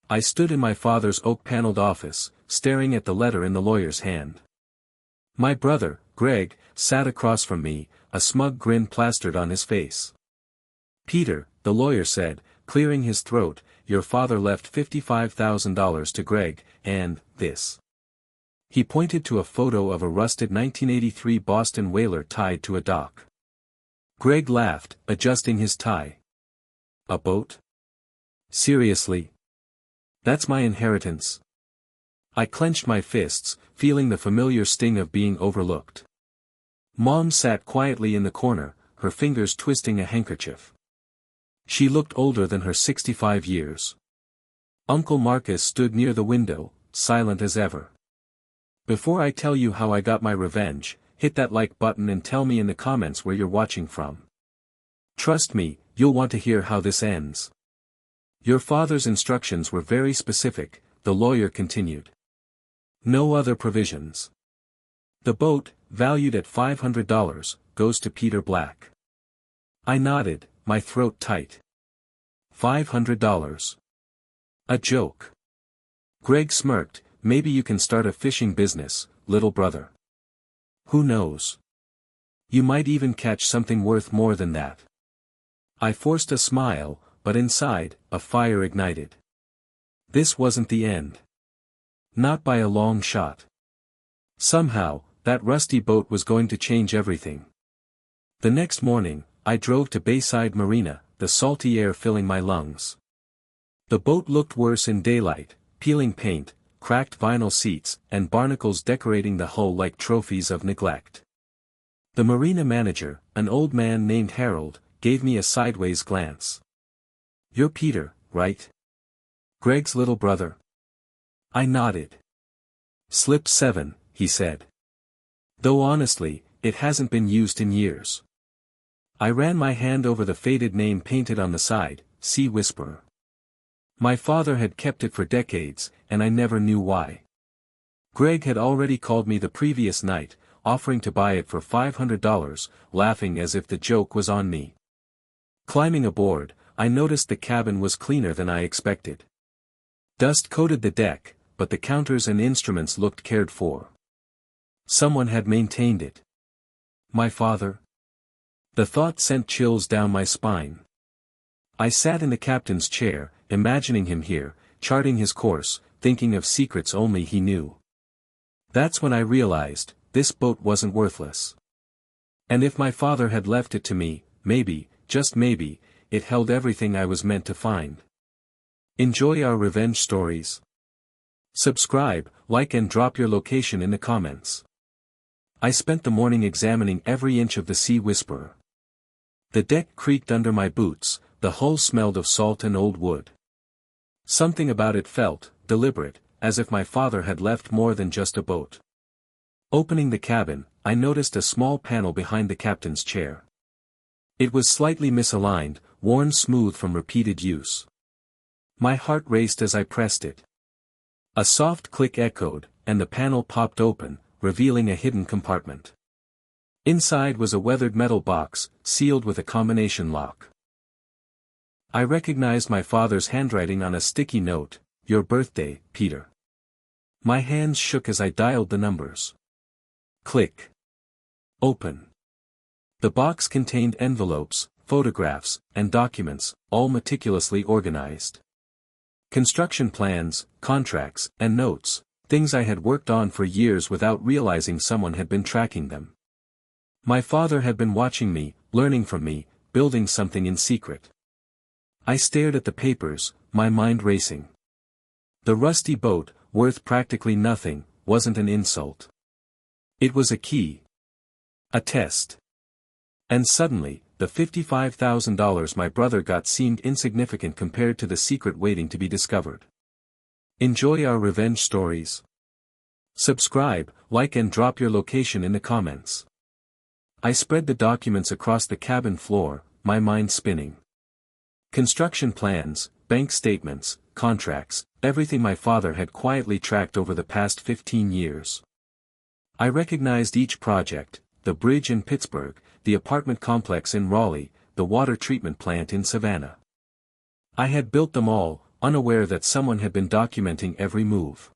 I stood in my father's oak-paneled office, staring at the letter in the lawyer's hand. My brother, Greg, sat across from me, a smug grin plastered on his face. "Peter," the lawyer said, clearing his throat, "your father left $55,000 to Greg, and this." He pointed to a photo of a rusted 1983 Boston whaler tied to a dock. Greg laughed, adjusting his tie. "A boat? Seriously? That's my inheritance." I clenched my fists, feeling the familiar sting of being overlooked. Mom sat quietly in the corner, her fingers twisting a handkerchief. She looked older than her 65 years. Uncle Marcus stood near the window, silent as ever. Before I tell you how I got my revenge, hit that like button and tell me in the comments where you're watching from. Trust me, you'll want to hear how this ends. Your father's instructions were very specific, the lawyer continued. No other provisions. The boat, valued at $500, goes to Peter Black. I nodded, my throat tight. $500. A joke. Greg smirked. "Maybe you can start a fishing business, little brother. Who knows? You might even catch something worth more than that." I forced a smile, but inside, a fire ignited. This wasn't the end. Not by a long shot. Somehow, that rusty boat was going to change everything. The next morning, I drove to Bayside Marina, the salty air filling my lungs. The boat looked worse in daylight, peeling paint, cracked vinyl seats, and barnacles decorating the hull like trophies of neglect. The marina manager, an old man named Harold, gave me a sideways glance. "You're Peter, right? Greg's little brother?" I nodded. "Slip 7, he said. "Though honestly, it hasn't been used in years." I ran my hand over the faded name painted on the side, Sea Whisperer. My father had kept it for decades, and I never knew why. Greg had already called me the previous night, offering to buy it for $500, laughing as if the joke was on me. Climbing aboard, I noticed the cabin was cleaner than I expected. Dust coated the deck, but the counters and instruments looked cared for. Someone had maintained it. My father? The thought sent chills down my spine. I sat in the captain's chair, imagining him here, charting his course, thinking of secrets only he knew. That's when I realized, this boat wasn't worthless. And if my father had left it to me, maybe, just maybe, it held everything I was meant to find. Enjoy our revenge stories? Subscribe, like and drop your location in the comments. I spent the morning examining every inch of the Sea Whisperer. The deck creaked under my boots, the hull smelled of salt and old wood. Something about it felt deliberate, as if my father had left more than just a boat. Opening the cabin, I noticed a small panel behind the captain's chair. It was slightly misaligned, worn smooth from repeated use. My heart raced as I pressed it. A soft click echoed, and the panel popped open, revealing a hidden compartment. Inside was a weathered metal box, sealed with a combination lock. I recognized my father's handwriting on a sticky note, "Your birthday, Peter." My hands shook as I dialed the numbers. Click. Open. The box contained envelopes, photographs, and documents, all meticulously organized. Construction plans, contracts, and notes, things I had worked on for years without realizing someone had been tracking them. My father had been watching me, learning from me, building something in secret. I stared at the papers, my mind racing. The rusty boat, worth practically nothing, wasn't an insult. It was a key. A test. And suddenly, the $55,000 my brother got seemed insignificant compared to the secret waiting to be discovered. Enjoy our revenge stories? Subscribe, like and drop your location in the comments. I spread the documents across the cabin floor, my mind spinning. Construction plans, bank statements, contracts, everything my father had quietly tracked over the past 15 years. I recognized each project, the bridge in Pittsburgh, the apartment complex in Raleigh, the water treatment plant in Savannah. I had built them all, unaware that someone had been documenting every move.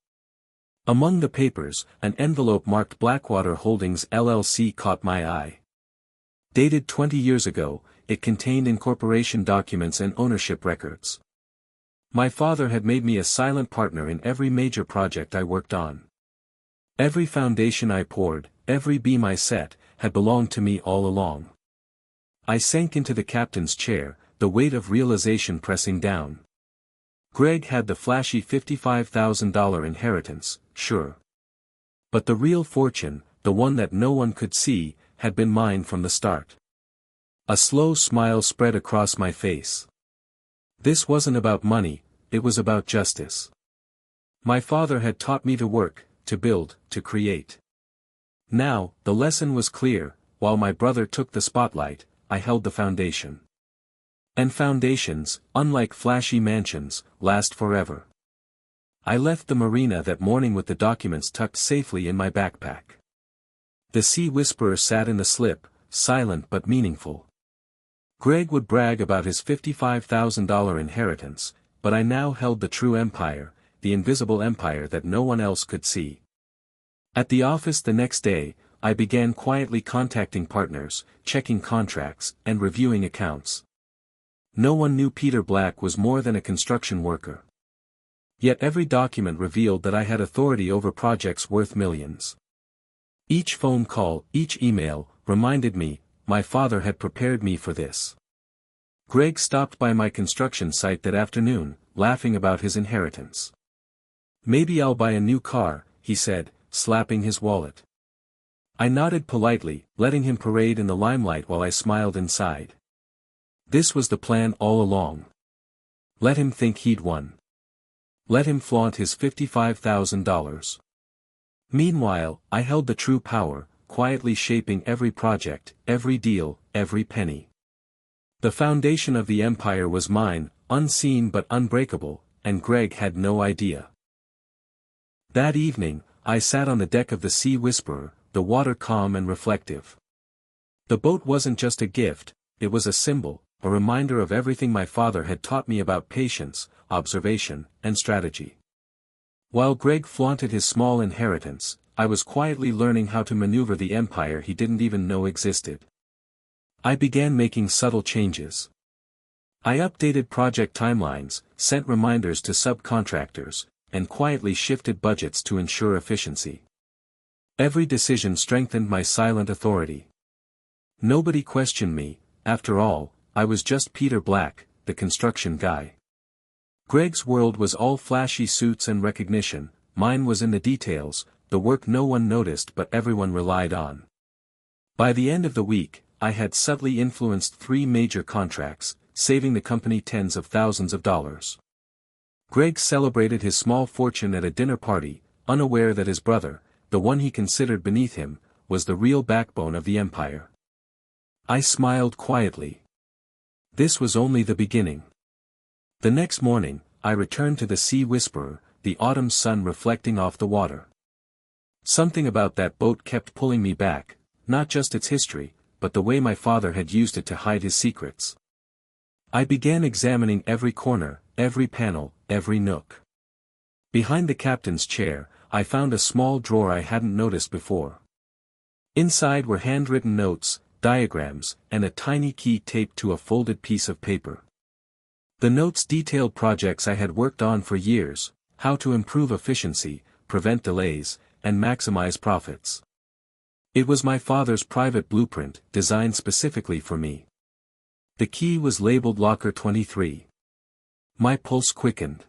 Among the papers, an envelope marked Blackwater Holdings LLC caught my eye. Dated 20 years ago, it contained incorporation documents and ownership records. My father had made me a silent partner in every major project I worked on. Every foundation I poured, every beam I set, had belonged to me all along. I sank into the captain's chair, the weight of realization pressing down. Greg had the flashy $55,000 inheritance, sure. But the real fortune, the one that no one could see, had been mine from the start. A slow smile spread across my face. This wasn't about money, it was about justice. My father had taught me to work, to build, to create. Now, the lesson was clear: while my brother took the spotlight, I held the foundation. And foundations, unlike flashy mansions, last forever. I left the marina that morning with the documents tucked safely in my backpack. The Sea Whisperer sat in the slip, silent but meaningful. Greg would brag about his $55,000 inheritance, but I now held the true empire, the invisible empire that no one else could see. At the office the next day, I began quietly contacting partners, checking contracts, and reviewing accounts. No one knew Peter Black was more than a construction worker. Yet every document revealed that I had authority over projects worth millions. Each phone call, each email, reminded me, my father had prepared me for this. Greg stopped by my construction site that afternoon, laughing about his inheritance. "Maybe I'll buy a new car," he said, slapping his wallet. I nodded politely, letting him parade in the limelight while I smiled inside. This was the plan all along. Let him think he'd won. Let him flaunt his $55,000. Meanwhile, I held the true power, quietly shaping every project, every deal, every penny. The foundation of the empire was mine, unseen but unbreakable, and Greg had no idea. That evening, I sat on the deck of the Sea Whisperer, the water calm and reflective. The boat wasn't just a gift, it was a symbol, a reminder of everything my father had taught me about patience, observation, and strategy. While Greg flaunted his small inheritance, I was quietly learning how to maneuver the empire he didn't even know existed. I began making subtle changes. I updated project timelines, sent reminders to subcontractors, and quietly shifted budgets to ensure efficiency. Every decision strengthened my silent authority. Nobody questioned me. After all, I was just Peter Black, the construction guy. Greg's world was all flashy suits and recognition, mine was in the details, the work no one noticed but everyone relied on. By the end of the week, I had subtly influenced 3 major contracts, saving the company tens of thousands of dollars. Greg celebrated his small fortune at a dinner party, unaware that his brother, the one he considered beneath him, was the real backbone of the empire. I smiled quietly. This was only the beginning. The next morning, I returned to the Sea Whisperer, the autumn sun reflecting off the water. Something about that boat kept pulling me back, not just its history, but the way my father had used it to hide his secrets. I began examining every corner, every panel, every nook. Behind the captain's chair, I found a small drawer I hadn't noticed before. Inside were handwritten notes, diagrams, and a tiny key taped to a folded piece of paper. The notes detailed projects I had worked on for years, how to improve efficiency, prevent delays, and maximize profits. It was my father's private blueprint, designed specifically for me. The key was labeled Locker 23. My pulse quickened.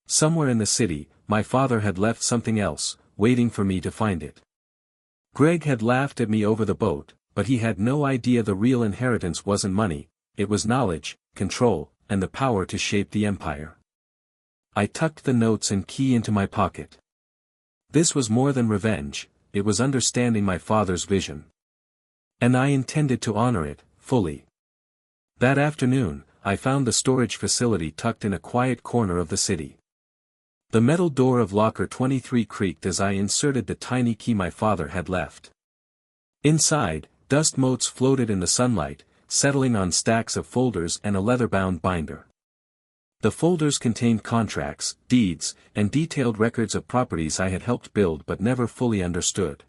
Somewhere in the city, my father had left something else, waiting for me to find it. Greg had laughed at me over the boat, but he had no idea the real inheritance wasn't money, it was knowledge, control, and the power to shape the empire. I tucked the notes and key into my pocket. This was more than revenge, it was understanding my father's vision. And I intended to honor it, fully. That afternoon, I found the storage facility tucked in a quiet corner of the city. The metal door of Locker 23 creaked as I inserted the tiny key my father had left. Inside, dust motes floated in the sunlight, settling on stacks of folders and a leather-bound binder. The folders contained contracts, deeds, and detailed records of properties I had helped build but never fully understood.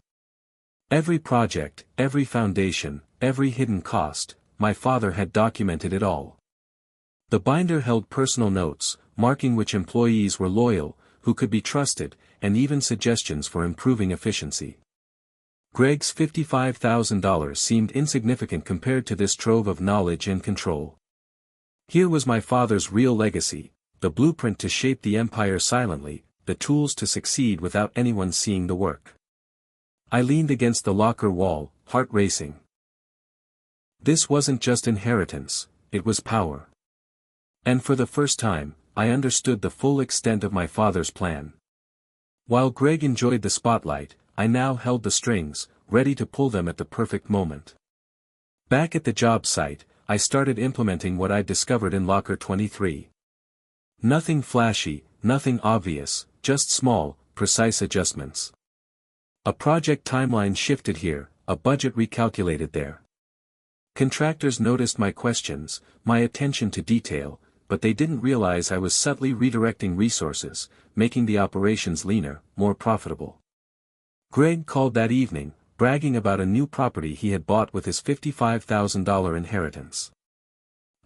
Every project, every foundation, every hidden cost, my father had documented it all. The binder held personal notes, marking which employees were loyal, who could be trusted, and even suggestions for improving efficiency. Greg's $55,000 seemed insignificant compared to this trove of knowledge and control. Here was my father's real legacy, the blueprint to shape the empire silently, the tools to succeed without anyone seeing the work. I leaned against the locker wall, heart racing. This wasn't just inheritance, it was power. And for the first time, I understood the full extent of my father's plan. While Greg enjoyed the spotlight, I now held the strings, ready to pull them at the perfect moment. Back at the job site, I started implementing what I'd discovered in Locker 23. Nothing flashy, nothing obvious, just small, precise adjustments. A project timeline shifted here, a budget recalculated there. Contractors noticed my questions, my attention to detail, but they didn't realize I was subtly redirecting resources, making the operations leaner, more profitable. Greg called that evening, bragging about a new property he had bought with his $55,000 inheritance.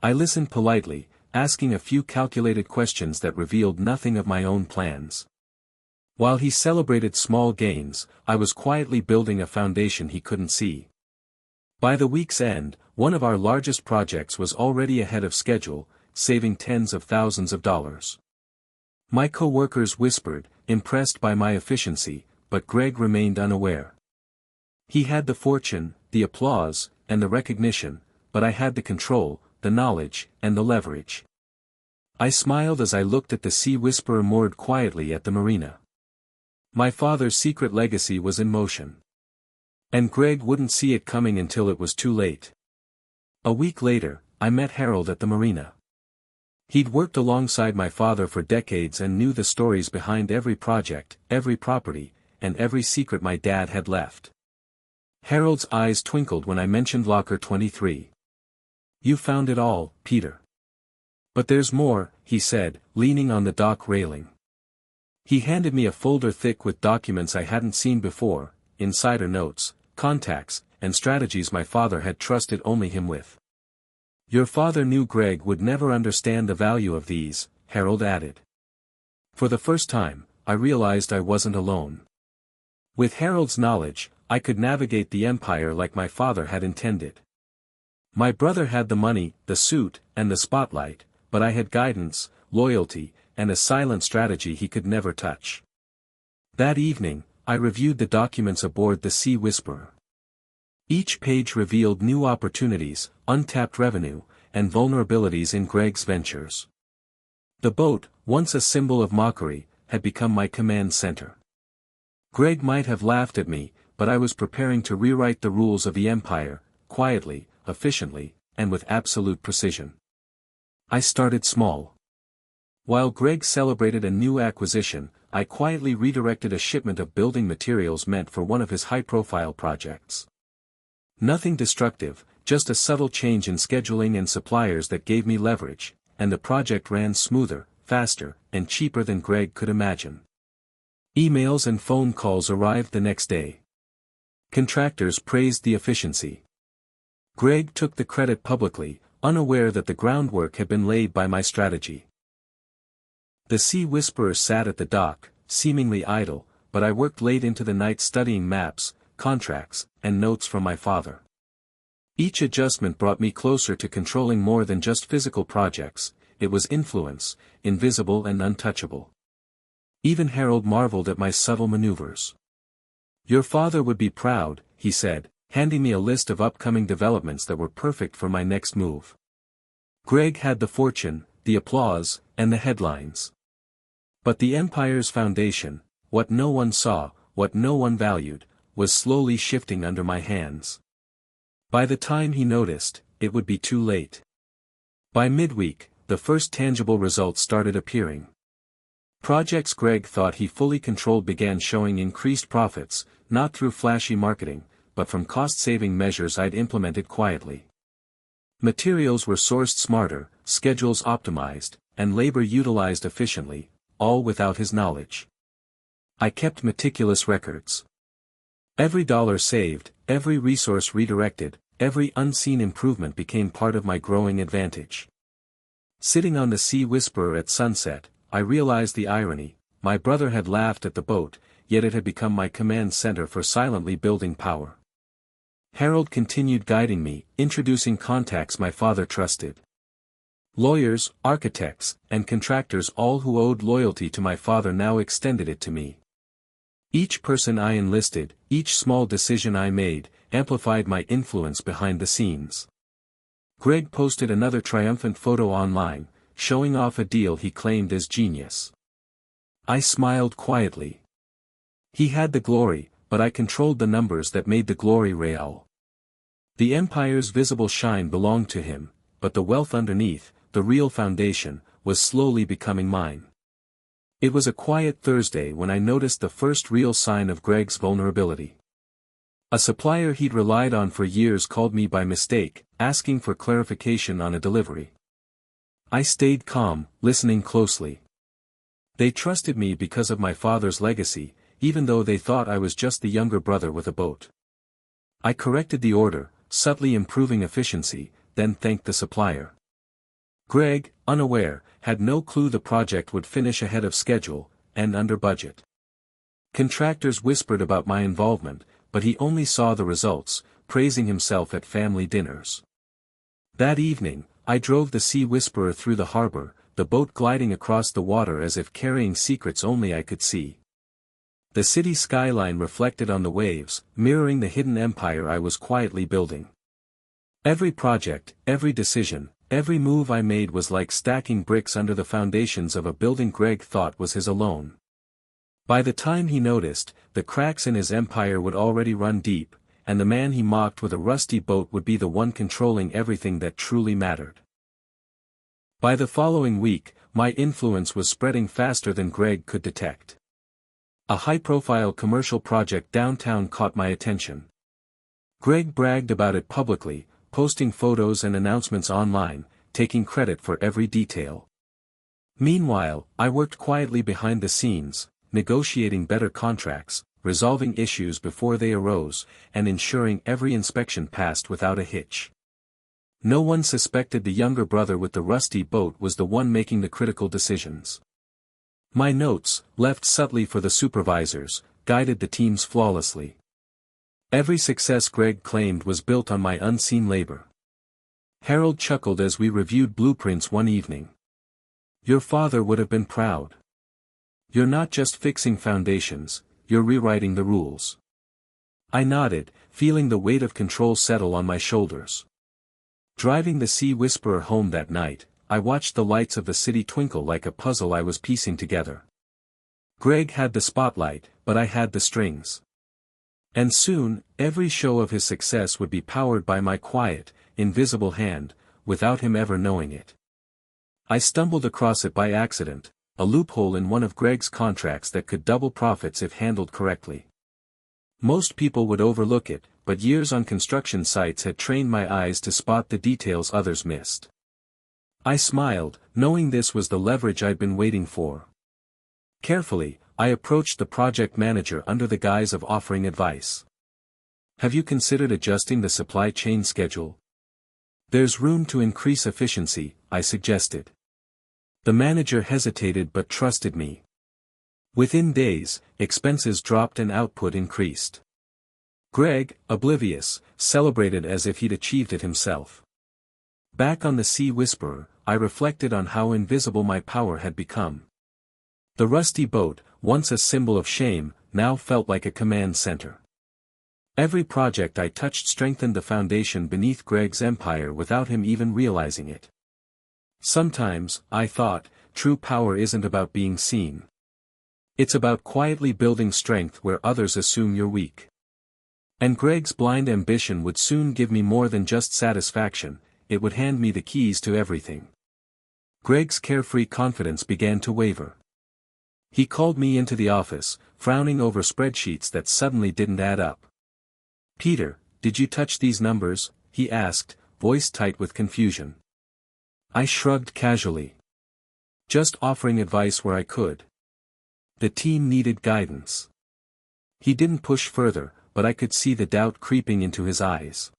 I listened politely, asking a few calculated questions that revealed nothing of my own plans. While he celebrated small gains, I was quietly building a foundation he couldn't see. By the week's end, one of our largest projects was already ahead of schedule, saving tens of thousands of dollars. My co-workers whispered, impressed by my efficiency, but Greg remained unaware. He had the fortune, the applause, and the recognition, but I had the control, the knowledge, and the leverage. I smiled as I looked at the Sea Whisperer moored quietly at the marina. My father's secret legacy was in motion. And Greg wouldn't see it coming until it was too late. A week later, I met Harold at the marina. He'd worked alongside my father for decades and knew the stories behind every project, every property, and every secret my dad had left. Harold's eyes twinkled when I mentioned Locker 23. "You found it all, Peter." "But there's more," he said, leaning on the dock railing. He handed me a folder thick with documents I hadn't seen before, insider notes, contacts, and strategies my father had trusted only him with. "Your father knew Greg would never understand the value of these," Harold added. For the first time, I realized I wasn't alone. With Harold's knowledge, I could navigate the empire like my father had intended. My brother had the money, the suit, and the spotlight, but I had guidance, loyalty, and a silent strategy he could never touch. That evening, I reviewed the documents aboard the Sea Whisperer. Each page revealed new opportunities, untapped revenue, and vulnerabilities in Greg's ventures. The boat, once a symbol of mockery, had become my command center. Greg might have laughed at me, but I was preparing to rewrite the rules of the empire, quietly, efficiently, and with absolute precision. I started small. While Greg celebrated a new acquisition, I quietly redirected a shipment of building materials meant for one of his high-profile projects. Nothing destructive, just a subtle change in scheduling and suppliers that gave me leverage, and the project ran smoother, faster, and cheaper than Greg could imagine. Emails and phone calls arrived the next day. Contractors praised the efficiency. Greg took the credit publicly, unaware that the groundwork had been laid by my strategy. The Sea Whisperer sat at the dock, seemingly idle, but I worked late into the night studying maps, contracts, and notes from my father. Each adjustment brought me closer to controlling more than just physical projects, it was influence, invisible and untouchable. Even Harold marveled at my subtle maneuvers. "Your father would be proud," he said, handing me a list of upcoming developments that were perfect for my next move. Greg had the fortune, the applause, and the headlines. But the empire's foundation, what no one saw, what no one valued, was slowly shifting under my hands. By the time he noticed, it would be too late. By midweek, the first tangible results started appearing. Projects Greg thought he fully controlled began showing increased profits, not through flashy marketing, but from cost-saving measures I'd implemented quietly. Materials were sourced smarter, schedules optimized, and labor utilized efficiently, all without his knowledge. I kept meticulous records. Every dollar saved, every resource redirected, every unseen improvement became part of my growing advantage. Sitting on the Sea Whisperer at sunset, I realized the irony. My brother had laughed at the boat, yet it had become my command center for silently building power. Harold continued guiding me, introducing contacts my father trusted. Lawyers, architects, and contractors, all who owed loyalty to my father, now extended it to me. Each person I enlisted, each small decision I made, amplified my influence behind the scenes. Greg posted another triumphant photo online, showing off a deal he claimed as genius. I smiled quietly. He had the glory, but I controlled the numbers that made the glory real. The empire's visible shine belonged to him, but the wealth underneath, the real foundation, was slowly becoming mine. It was a quiet Thursday when I noticed the first real sign of Greg's vulnerability. A supplier he'd relied on for years called me by mistake, asking for clarification on a delivery. I stayed calm, listening closely. They trusted me because of my father's legacy, even though they thought I was just the younger brother with a boat. I corrected the order, subtly improving efficiency, then thanked the supplier. Greg, unaware, had no clue the project would finish ahead of schedule, and under budget. Contractors whispered about my involvement, but he only saw the results, praising himself at family dinners. That evening, I drove the Sea Whisperer through the harbor, the boat gliding across the water as if carrying secrets only I could see. The city skyline reflected on the waves, mirroring the hidden empire I was quietly building. Every project, every decision, every move I made was like stacking bricks under the foundations of a building Greg thought was his alone. By the time he noticed, the cracks in his empire would already run deep, and the man he mocked with a rusty boat would be the one controlling everything that truly mattered. By the following week, my influence was spreading faster than Greg could detect. A high-profile commercial project downtown caught my attention. Greg bragged about it publicly, posting photos and announcements online, taking credit for every detail. Meanwhile, I worked quietly behind the scenes, negotiating better contracts, resolving issues before they arose, and ensuring every inspection passed without a hitch. No one suspected the younger brother with the rusty boat was the one making the critical decisions. My notes, left subtly for the supervisors, guided the teams flawlessly. Every success Greg claimed was built on my unseen labor. Harold chuckled as we reviewed blueprints one evening. "Your father would have been proud. You're not just fixing foundations, you're rewriting the rules." I nodded, feeling the weight of control settle on my shoulders. Driving the Sea Whisperer home that night, I watched the lights of the city twinkle like a puzzle I was piecing together. Greg had the spotlight, but I had the strings. And soon, every show of his success would be powered by my quiet, invisible hand, without him ever knowing it. I stumbled across it by accident, a loophole in one of Greg's contracts that could double profits if handled correctly. Most people would overlook it, but years on construction sites had trained my eyes to spot the details others missed. I smiled, knowing this was the leverage I'd been waiting for. Carefully, I approached the project manager under the guise of offering advice. "Have you considered adjusting the supply chain schedule? There's room to increase efficiency," I suggested. The manager hesitated but trusted me. Within days, expenses dropped and output increased. Greg, oblivious, celebrated as if he'd achieved it himself. Back on the Sea Whisperer, I reflected on how invisible my power had become. The rusty boat, once a symbol of shame, now felt like a command center. Every project I touched strengthened the foundation beneath Greg's empire without him even realizing it. Sometimes, I thought, true power isn't about being seen. It's about quietly building strength where others assume you're weak. And Greg's blind ambition would soon give me more than just satisfaction, it would hand me the keys to everything. Greg's carefree confidence began to waver. He called me into the office, frowning over spreadsheets that suddenly didn't add up. "Peter, did you touch these numbers?" he asked, voice tight with confusion. I shrugged casually. Just offering advice where I could. The team needed guidance. He didn't push further, but I could see the doubt creeping into his eyes.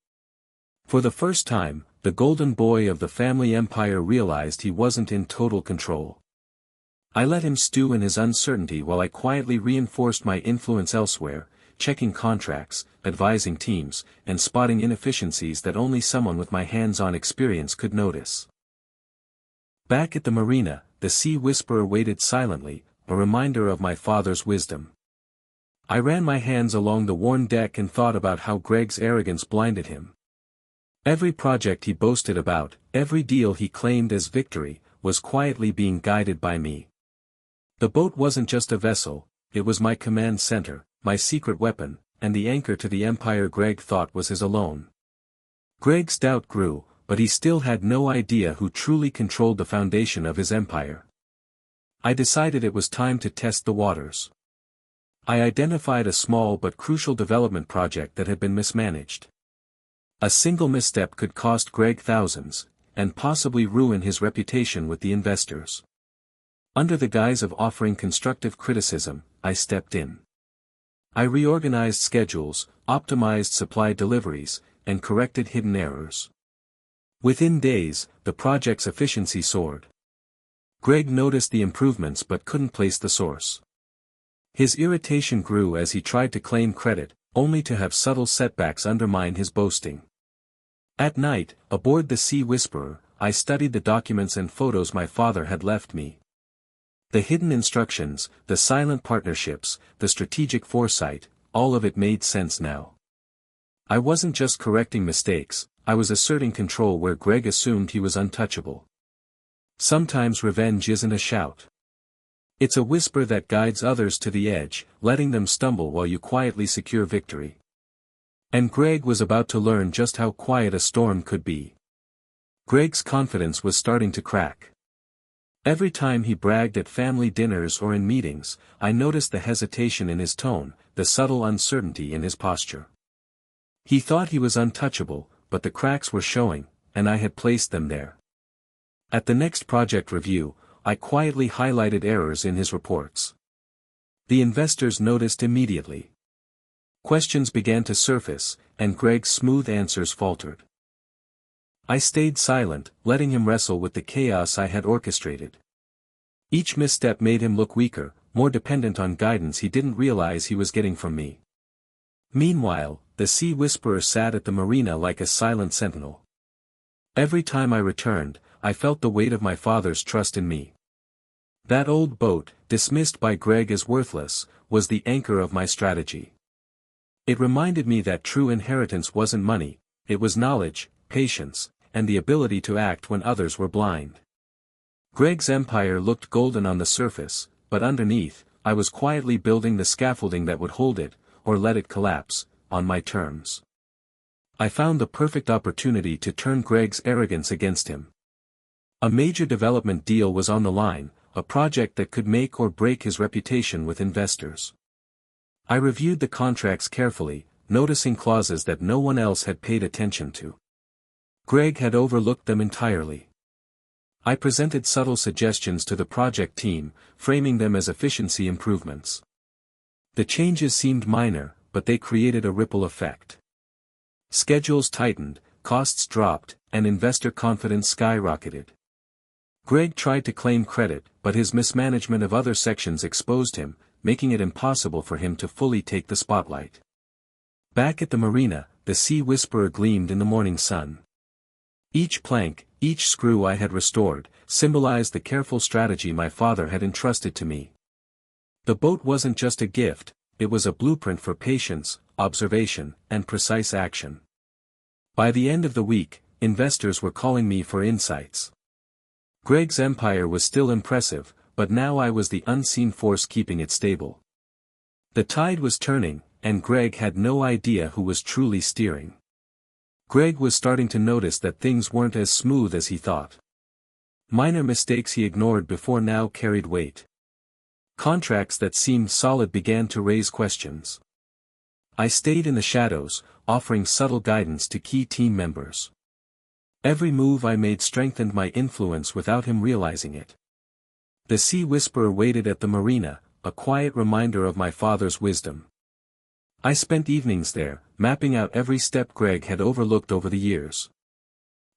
For the first time, the golden boy of the family empire realized he wasn't in total control. I let him stew in his uncertainty while I quietly reinforced my influence elsewhere, checking contracts, advising teams, and spotting inefficiencies that only someone with my hands-on experience could notice. Back at the marina, the Sea Whisperer waited silently, a reminder of my father's wisdom. I ran my hands along the worn deck and thought about how Greg's arrogance blinded him. Every project he boasted about, every deal he claimed as victory, was quietly being guided by me. The boat wasn't just a vessel, it was my command center, my secret weapon, and the anchor to the empire Greg thought was his alone. Greg's doubt grew, but he still had no idea who truly controlled the foundation of his empire. I decided it was time to test the waters. I identified a small but crucial development project that had been mismanaged. A single misstep could cost Greg thousands, and possibly ruin his reputation with the investors. Under the guise of offering constructive criticism, I stepped in. I reorganized schedules, optimized supply deliveries, and corrected hidden errors. Within days, the project's efficiency soared. Greg noticed the improvements but couldn't place the source. His irritation grew as he tried to claim credit, only to have subtle setbacks undermine his boasting. At night, aboard the Sea Whisperer, I studied the documents and photos my father had left me. The hidden instructions, the silent partnerships, the strategic foresight, all of it made sense now. I wasn't just correcting mistakes, I was asserting control where Greg assumed he was untouchable. Sometimes revenge isn't a shout. It's a whisper that guides others to the edge, letting them stumble while you quietly secure victory. And Greg was about to learn just how quiet a storm could be. Greg's confidence was starting to crack. Every time he bragged at family dinners or in meetings, I noticed the hesitation in his tone, the subtle uncertainty in his posture. He thought he was untouchable, but the cracks were showing, and I had placed them there. At the next project review, I quietly highlighted errors in his reports. The investors noticed immediately. Questions began to surface, and Greg's smooth answers faltered. I stayed silent, letting him wrestle with the chaos I had orchestrated. Each misstep made him look weaker, more dependent on guidance he didn't realize he was getting from me. Meanwhile, the Sea Whisperer sat at the marina like a silent sentinel. Every time I returned, I felt the weight of my father's trust in me. That old boat, dismissed by Greg as worthless, was the anchor of my strategy. It reminded me that true inheritance wasn't money, it was knowledge, patience, and the ability to act when others were blind. Greg's empire looked golden on the surface, but underneath, I was quietly building the scaffolding that would hold it, or let it collapse, on my terms. I found the perfect opportunity to turn Greg's arrogance against him. A major development deal was on the line, a project that could make or break his reputation with investors. I reviewed the contracts carefully, noticing clauses that no one else had paid attention to. Greg had overlooked them entirely. I presented subtle suggestions to the project team, framing them as efficiency improvements. The changes seemed minor, but they created a ripple effect. Schedules tightened, costs dropped, and investor confidence skyrocketed. Greg tried to claim credit, but his mismanagement of other sections exposed him, making it impossible for him to fully take the spotlight. Back at the marina, the Sea Whisperer gleamed in the morning sun. Each plank, each screw I had restored, symbolized the careful strategy my father had entrusted to me. The boat wasn't just a gift, it was a blueprint for patience, observation, and precise action. By the end of the week, investors were calling me for insights. Greg's empire was still impressive, but now I was the unseen force keeping it stable. The tide was turning, and Greg had no idea who was truly steering. Greg was starting to notice that things weren't as smooth as he thought. Minor mistakes he ignored before now carried weight. Contracts that seemed solid began to raise questions. I stayed in the shadows, offering subtle guidance to key team members. Every move I made strengthened my influence without him realizing it. The Sea Whisperer waited at the marina, a quiet reminder of my father's wisdom. I spent evenings there, mapping out every step Greg had overlooked over the years.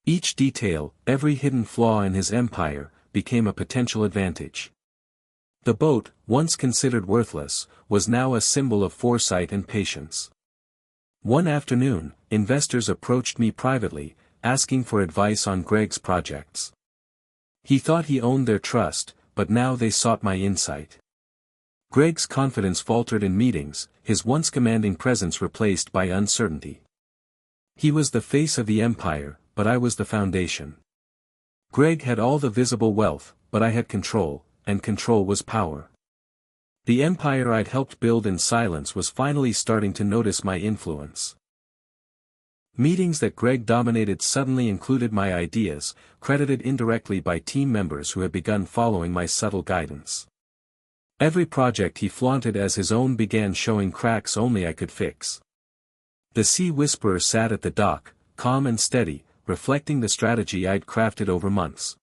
Each detail, every hidden flaw in his empire, became a potential advantage. The boat, once considered worthless, was now a symbol of foresight and patience. One afternoon, investors approached me privately, asking for advice on Greg's projects. He thought he owned their trust, but now they sought my insight. Greg's confidence faltered in meetings, his once commanding presence replaced by uncertainty. He was the face of the empire, but I was the foundation. Greg had all the visible wealth, but I had control, and control was power. The empire I'd helped build in silence was finally starting to notice my influence. Meetings that Greg dominated suddenly included my ideas, credited indirectly by team members who had begun following my subtle guidance. Every project he flaunted as his own began showing cracks only I could fix. The Sea Whisperer sat at the dock, calm and steady, reflecting the strategy I'd crafted over months.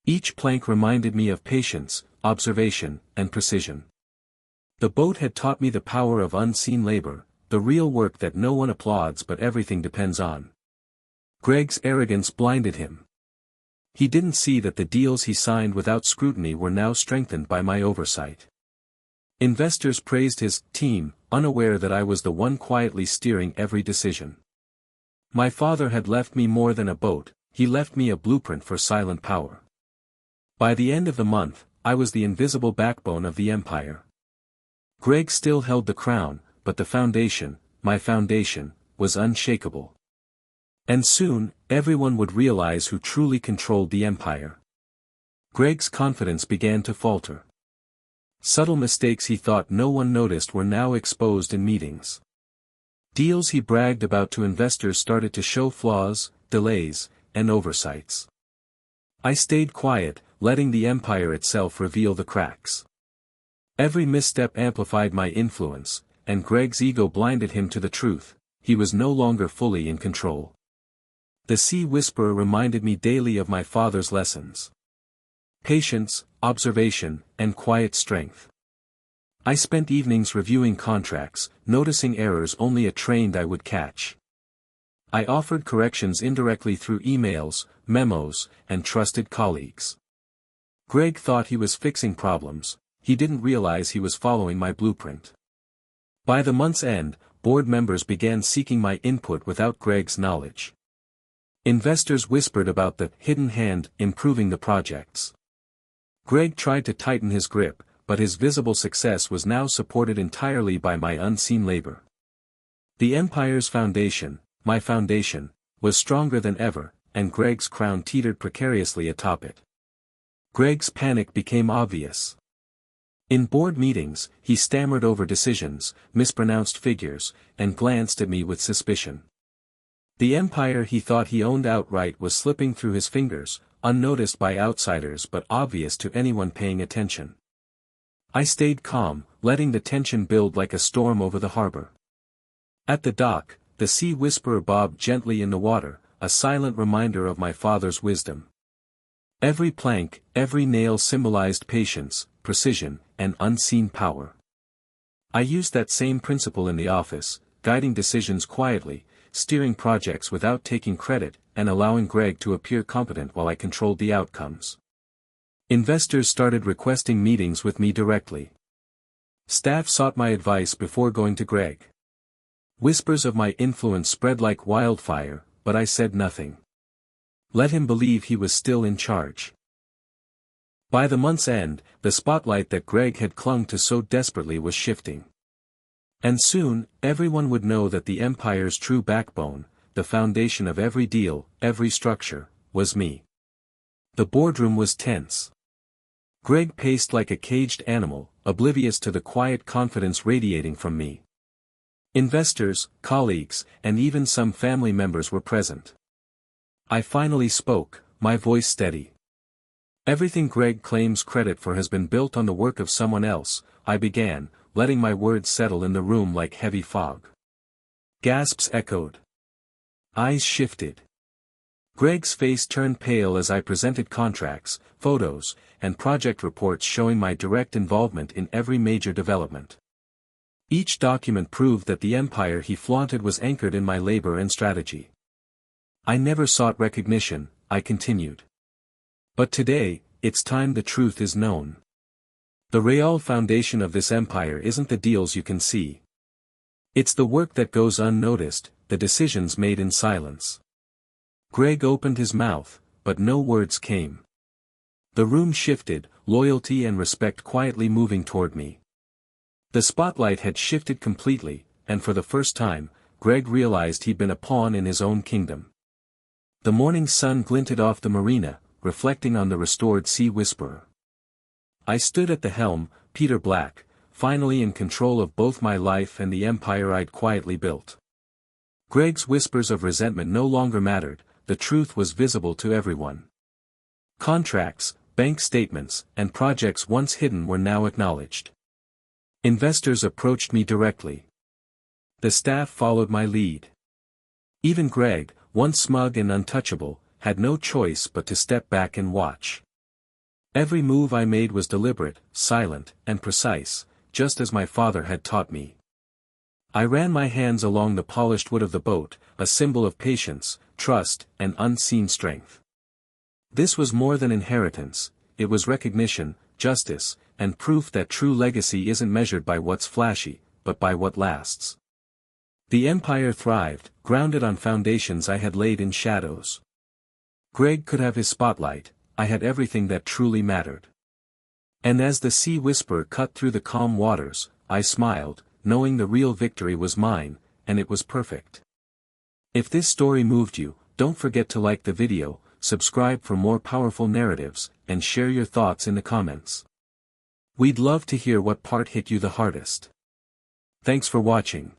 Each plank reminded me of patience, observation, and precision. The boat had taught me the power of unseen labor, the real work that no one applauds but everything depends on. Greg's arrogance blinded him. He didn't see that the deals he signed without scrutiny were now strengthened by my oversight. Investors praised his team, unaware that I was the one quietly steering every decision. My father had left me more than a boat, he left me a blueprint for silent power. By the end of the month, I was the invisible backbone of the empire. Greg still held the crown, but the foundation, my foundation, was unshakable. And soon, everyone would realize who truly controlled the empire. Greg's confidence began to falter. Subtle mistakes he thought no one noticed were now exposed in meetings. Deals he bragged about to investors started to show flaws, delays, and oversights. I stayed quiet, letting the empire itself reveal the cracks. Every misstep amplified my influence, and Greg's ego blinded him to the truth: he was no longer fully in control. The Sea Whisperer reminded me daily of my father's lessons. Patience, observation, and quiet strength. I spent evenings reviewing contracts, noticing errors only a trained eye would catch. I offered corrections indirectly through emails, memos, and trusted colleagues. Greg thought he was fixing problems, he didn't realize he was following my blueprint. By the month's end, board members began seeking my input without Greg's knowledge. Investors whispered about the hidden hand improving the projects. Greg tried to tighten his grip, but his visible success was now supported entirely by my unseen labor. The empire's foundation, my foundation, was stronger than ever, and Greg's crown teetered precariously atop it. Greg's panic became obvious. In board meetings, he stammered over decisions, mispronounced figures, and glanced at me with suspicion. The empire he thought he owned outright was slipping through his fingers, unnoticed by outsiders but obvious to anyone paying attention. I stayed calm, letting the tension build like a storm over the harbor. At the dock, the Sea Whisperer bobbed gently in the water, a silent reminder of my father's wisdom. Every plank, every nail symbolized patience, precision, and unseen power. I used that same principle in the office, guiding decisions quietly, steering projects without taking credit, and allowing Greg to appear competent while I controlled the outcomes. Investors started requesting meetings with me directly. Staff sought my advice before going to Greg. Whispers of my influence spread like wildfire, but I said nothing. Let him believe he was still in charge. By the month's end, the spotlight that Greg had clung to so desperately was shifting. And soon, everyone would know that the empire's true backbone, the foundation of every deal, every structure, was me. The boardroom was tense. Greg paced like a caged animal, oblivious to the quiet confidence radiating from me. Investors, colleagues, and even some family members were present. I finally spoke, my voice steady. Everything Greg claims credit for has been built on the work of someone else, I began, letting my words settle in the room like heavy fog. Gasps echoed. Eyes shifted. Greg's face turned pale as I presented contracts, photos, and project reports showing my direct involvement in every major development. Each document proved that the empire he flaunted was anchored in my labor and strategy. I never sought recognition, I continued. But today, it's time the truth is known. The real foundation of this empire isn't the deals you can see. It's the work that goes unnoticed, the decisions made in silence. Greg opened his mouth, but no words came. The room shifted, loyalty and respect quietly moving toward me. The spotlight had shifted completely, and for the first time, Greg realized he'd been a pawn in his own kingdom. The morning sun glinted off the marina, reflecting on the restored Sea Whisperer. I stood at the helm, Peter Black, finally in control of both my life and the empire I'd quietly built. Greg's whispers of resentment no longer mattered, the truth was visible to everyone. Contracts, bank statements, and projects once hidden were now acknowledged. Investors approached me directly. The staff followed my lead. Even Greg, once smug and untouchable, had no choice but to step back and watch. Every move I made was deliberate, silent, and precise, just as my father had taught me. I ran my hands along the polished wood of the boat, a symbol of patience, trust, and unseen strength. This was more than inheritance, it was recognition, justice, and proof that true legacy isn't measured by what's flashy, but by what lasts. The empire thrived, grounded on foundations I had laid in shadows. Greg could have his spotlight, I had everything that truly mattered. And as the Sea Whisperer cut through the calm waters, I smiled, knowing the real victory was mine, and it was perfect. If this story moved you, don't forget to like the video, subscribe for more powerful narratives, and share your thoughts in the comments. We'd love to hear what part hit you the hardest. Thanks for watching.